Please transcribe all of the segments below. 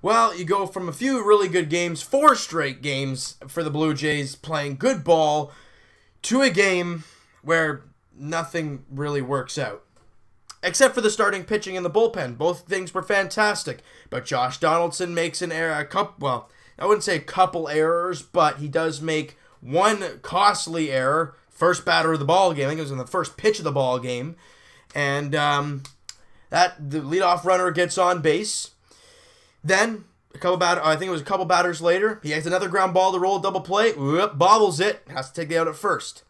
Well, you go from a few really good games, 4 straight games for the Blue Jays playing good ball, to a game where nothing really works out. Except for the starting pitching and the bullpen. Both things were fantastic. But Josh Donaldson makes an error, well, I wouldn't say a couple errors, but he does make one costly error. First batter of the ball game. I think it was in the first pitch of the ball game. And the leadoff runner gets on base. Then, I think it was a couple batters later, he has another ground ball to roll a double play. Whoop, bobbles it. Has to take the out at first.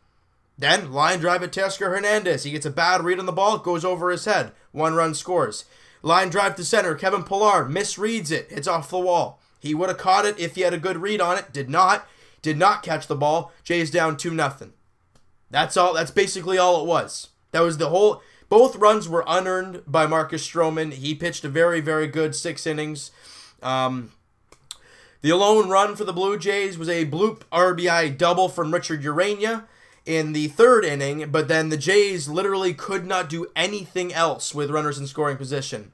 Then, line drive at Teoscar Hernandez. He gets a bad read on the ball. It goes over his head. 1 run scores. Line drive to center. Kevin Pillar misreads it. It's off the wall. He would have caught it if he had a good read on it. Did not. Did not catch the ball. Jays down 2-0. That's all. That's basically all it was. That was the whole... Both runs were unearned by Marcus Stroman. He pitched a very, very good 6 innings. The lone run for the Blue Jays was a bloop RBI double from Richard Urania in the 3rd inning, but then the Jays literally could not do anything else with runners in scoring position.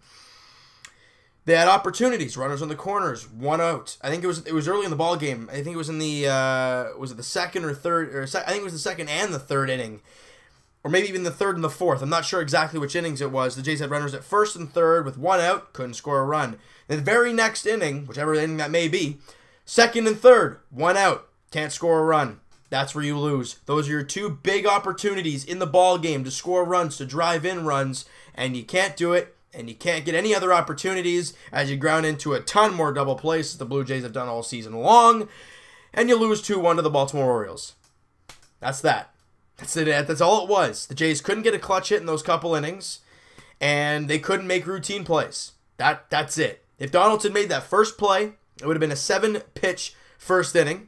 They had opportunities, runners on the corners, 1 out. I think it was early in the ball game. I think it was in the was it the 2nd or 3rd? I think it was the 2nd and the 3rd inning. Or maybe even the 3rd and the 4th. I'm not sure exactly which innings it was. The Jays had runners at 1st and 3rd with 1 out. Couldn't score a run. In the very next inning, whichever inning that may be, 2nd and 3rd, 1 out. Can't score a run. That's where you lose. Those are your 2 big opportunities in the ball game to score runs, to drive in runs, and you can't do it, and you can't get any other opportunities as you ground into a ton more double plays the Blue Jays have done all season long, and you lose 2-1 to the Baltimore Orioles. That's that. That's it. That's all it was. The Jays couldn't get a clutch hit in those couple innings, and they couldn't make routine plays. That's it. If Donaldson made that first play, it would have been a 7-pitch first inning.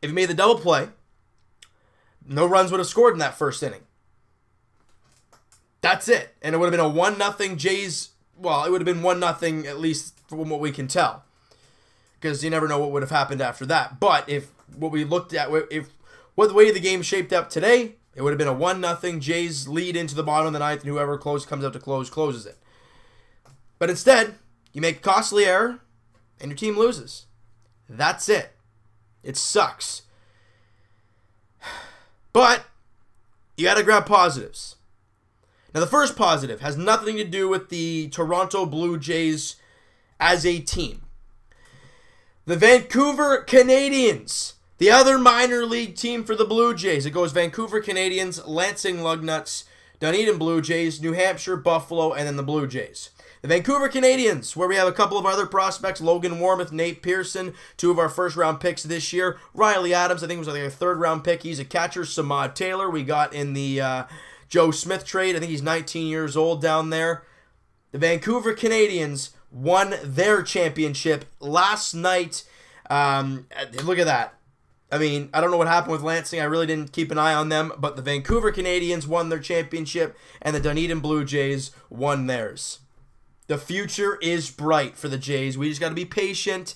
If he made the double play, no runs would have scored in that first inning. That's it. And it would have been a 1-0 Jays. Well, it would have been 1-0 at least from what we can tell, because you never know what would have happened after that. But if what we looked at, the way the game shaped up today, it would have been a 1-0 Jays lead into the bottom of the 9th, and whoever comes out to close, closes it. But instead, you make a costly error, and your team loses. That's it. It sucks. But you got to grab positives. Now, the first positive has nothing to do with the Toronto Blue Jays as a team. The Vancouver Canadians, the other minor league team for the Blue Jays. It goes Vancouver Canadians, Lansing Lugnuts, Dunedin Blue Jays, New Hampshire, Buffalo, and then the Blue Jays. The Vancouver Canadians, where we have a couple of other prospects, Logan Warmoth, Nate Pearson, 2 of our first-round picks this year. Riley Adams, I think was like a 3rd-round pick. He's a catcher. Samad Taylor, we got in the Joe Smith trade. I think he's 19 years old down there. The Vancouver Canadians won their championship last night. Look at that. I mean, I don't know what happened with Lansing. I really didn't keep an eye on them. But the Vancouver Canadians won their championship, and the Dunedin Blue Jays won theirs. The future is bright for the Jays. We just got to be patient,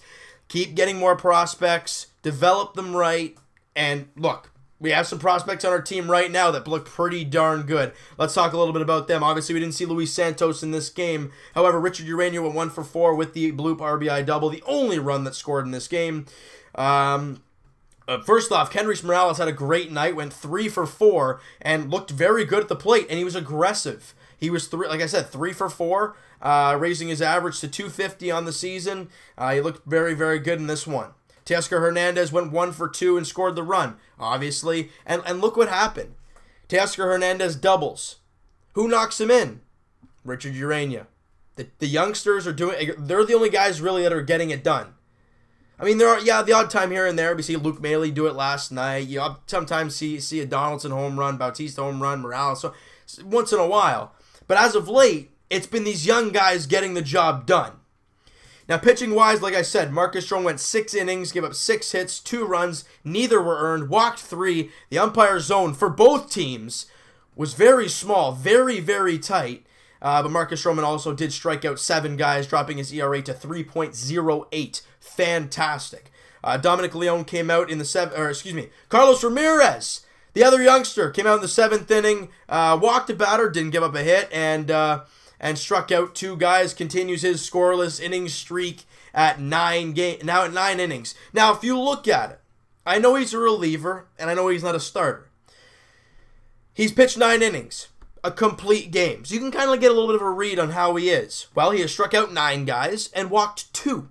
keep getting more prospects, develop them right, and look, we have some prospects on our team right now that look pretty darn good. Let's talk a little bit about them. Obviously, we didn't see Luis Santos in this game. However, Richard Urania went 1 for 4 with the bloop RBI double, the only run that scored in this game. First off, Kendrys Morales had a great night, went 3 for 4, and looked very good at the plate, and he was aggressive. He was, like I said, 3 for 4, raising his average to 250 on the season. He looked very, very good in this one. Teoscar Hernandez went 1 for 2 and scored the run, obviously. And look what happened. Teoscar Hernandez doubles. Who knocks him in? Richard Urania. The youngsters are doing, they're the only guys really that are getting it done. I mean, there are, the odd time here and there. We see Luke Maley do it last night. You sometimes see a Donaldson home run, Bautista home run, Morales, so once in a while. But as of late, it's been these young guys getting the job done. Now, pitching-wise, like I said, Marcus Stroman went 6 innings, gave up 6 hits, 2 runs. Neither were earned, walked 3. The umpire zone for both teams was very small, very, very tight. But Marcus Stroman also did strike out 7 guys, dropping his ERA to 3.08. Fantastic. Dominic Leone came out in the Carlos Ramirez, the other youngster, came out in the 7th inning, walked a batter, didn't give up a hit, and and struck out 2 guys, continues his scoreless inning streak at 9 innings. Now, if you look at it, I know he's a reliever, and I know he's not a starter. He's pitched 9 innings, a complete game. So you can kind of get a little bit of a read on how he is. Well, he has struck out 9 guys and walked 2.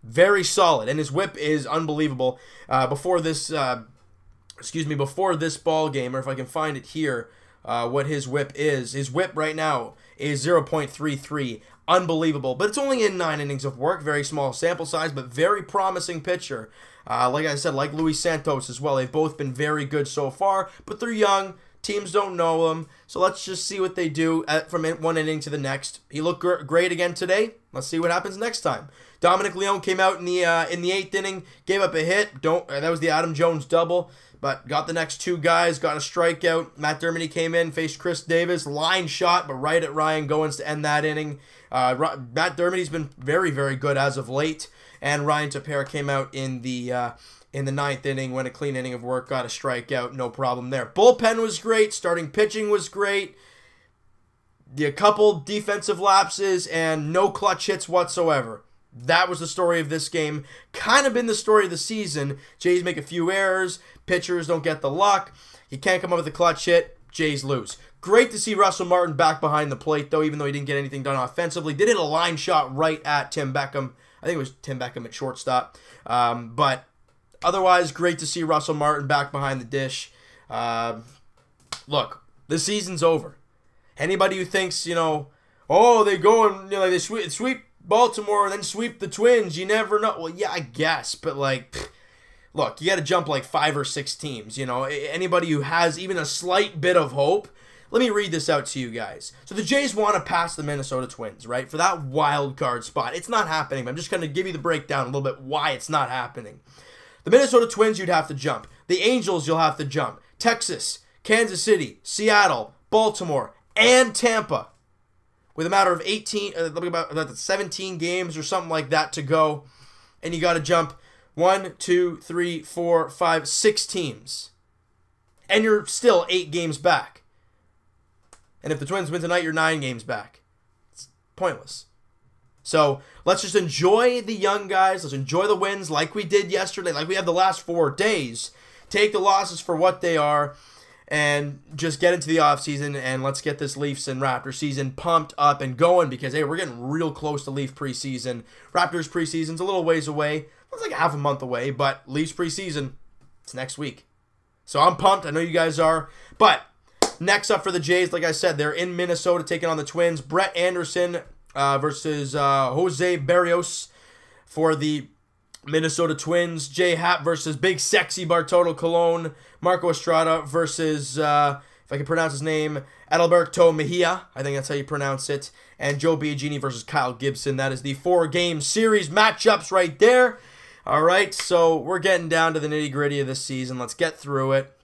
Very solid, and his whip is unbelievable. Before this ball game, or if I can find it here, what his whip is. His whip right now is 0.33. Unbelievable, but it's only in 9 innings of work. Very small sample size, but very promising pitcher. Like I said, like Luis Santos as well. They've both been very good so far, but they're young. Teams don't know them, so let's just see what they do from one inning to the next. He looked great again today. Let's see what happens next time. Dominic Leone came out in the 8th inning, gave up a hit. That was the Adam Jones double, but got the next 2 guys, got a strikeout. Matt Dermody came in, faced Chris Davis, line shot, but right at Ryan Goins to end that inning. Matt Dermody's been very, very good as of late, and Ryan Tepera came out in the 9th inning, went a clean inning of work, got a strikeout, no problem there. Bullpen was great, starting pitching was great, a couple defensive lapses, and no clutch hits whatsoever. That was the story of this game. Kind of been the story of the season. Jays make a few errors, pitchers don't get the luck, you can't come up with a clutch hit, Jays lose. Great to see Russell Martin back behind the plate, though, even though he didn't get anything done offensively. Did hit a line shot right at Tim Beckham. I think it was Tim Beckham at shortstop. But otherwise, great to see Russell Martin back behind the dish. Look, the season's over. Anybody who thinks, oh, they go and they sweep Baltimore and then sweep the Twins, you never know. Well, yeah, I guess, but look, you got to jump 5 or 6 teams. Anybody who has even a slight bit of hope. Let me read this out to you guys. So the Jays want to pass the Minnesota Twins, right, for that wild card spot. It's not happening. I'm just going to give you the breakdown a little bit why it's not happening. The Minnesota Twins, you'd have to jump. The Angels, you'll have to jump. Texas, Kansas City, Seattle, Baltimore, and Tampa. With a matter of 17 games or something like that to go. And you got to jump 1, 2, 3, 4, 5, 6 teams. And you're still 8 games back. And if the Twins win tonight, you're 9 games back. It's pointless. So let's just enjoy the young guys. Let's enjoy the wins like we did yesterday, like we have the last 4 days. Take the losses for what they are and just get into the offseason, and let's get this Leafs and Raptors season pumped up and going because, hey, we're getting real close to Leaf preseason. Raptors preseason's a little ways away. It's like half a month away, but Leafs preseason, it's next week. So I'm pumped. I know you guys are. But next up for the Jays, like I said, they're in Minnesota taking on the Twins. Brett Anderson versus Jose Barrios for the Minnesota Twins. Jay Happ versus Big Sexy Bartolo Colon. Marco Estrada versus, if I can pronounce his name, Adalberto Mejia. I think that's how you pronounce it. And Joe Biagini versus Kyle Gibson. That is the 4-game series matchups right there. All right, so we're getting down to the nitty-gritty of this season. Let's get through it.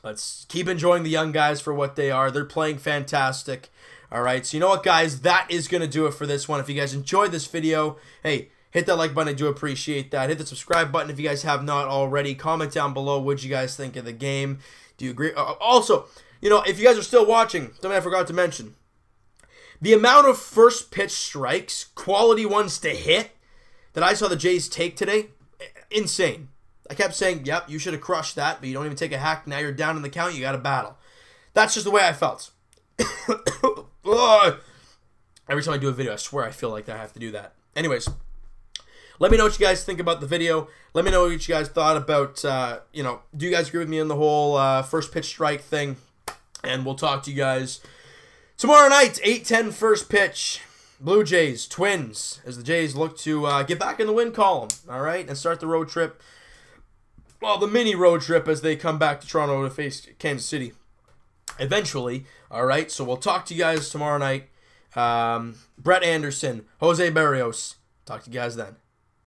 Let's keep enjoying the young guys for what they are. They're playing fantastic. All right, so you know what, guys? That is going to do it for this one. If you guys enjoyed this video, hey, hit that like button. I do appreciate that. Hit the subscribe button if you guys have not already. Comment down below what you guys think of the game. Do you agree? Also, if you guys are still watching, something I forgot to mention. The amount of first pitch strikes, quality ones to hit, that I saw the Jays take today, insane. I kept saying, yep, you should have crushed that, but you don't even take a hack. Now you're down in the count. You got to battle. That's just the way I felt. Every time I do a video, I swear I feel like I have to do that. Anyways, let me know what you guys think about the video. Let me know what you guys thought about, do you guys agree with me on the whole first pitch strike thing? And we'll talk to you guys tomorrow night, 8:10 first pitch. Blue Jays, Twins, as the Jays look to get back in the win column, all right, and start the road trip. Well, the mini road trip as they come back to Toronto to face Kansas City eventually, all right? So we'll talk to you guys tomorrow night. Brett Anderson, Jose Barrios. Talk to you guys then.